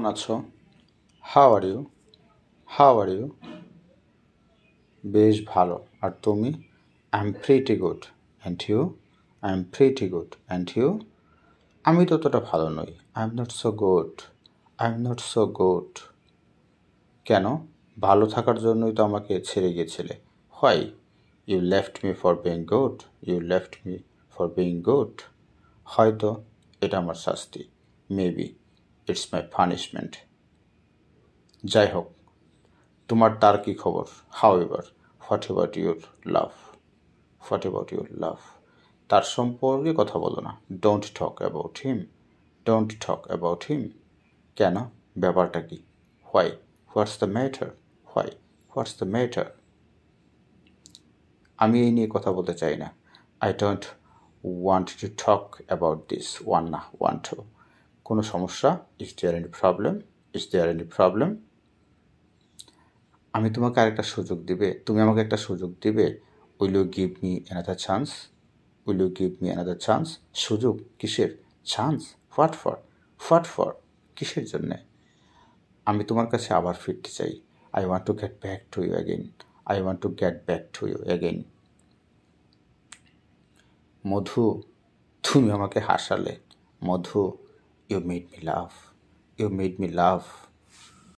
কেমন আছো? How are you? How are you? বেশ ভালো। আর তুমি? I am pretty good. And you? I am pretty good. And you? আমি ততটা ভালো নই। I am not so good. I am not so good. কেন? ভালো থাকার জন্যই তো আমাকে ছেড়ে গিয়েছিলে। Why? You left me for being good. You left me for being good. হয়তো এটা আমার শাস্তি। Maybe it's my punishment. যাই হোক, তোমার তার কি খবর? However, what about your love? What about your love? তার সম্পর্কে কথা বলো না। Don't talk about him. Don't talk about him. কেন? ব্যাপারটা কি? Why? What's the matter? Why? What's the matter? আমি এই নিয়ে কথা বলতে চাই না। I don't want to talk about this one too. কোনো সমস্যা? Is there any problem? Is there any problem? আমি তোমাকে আরেকটা সুযোগ দিবে? তুমি আমাকে একটা সুযোগ দিবে? Will you give me another chance? Will you give me another chance? সুযোগ? কিসের? Chance? What for? What for? কিসের জন্যে? আমি তোমার কাছে আবার ফিরতে চাই। I want to get back to you again. I want to get back to you again. Madhu, তুমি আমাকে হাসালে। Madhu, you made me love. You made me love.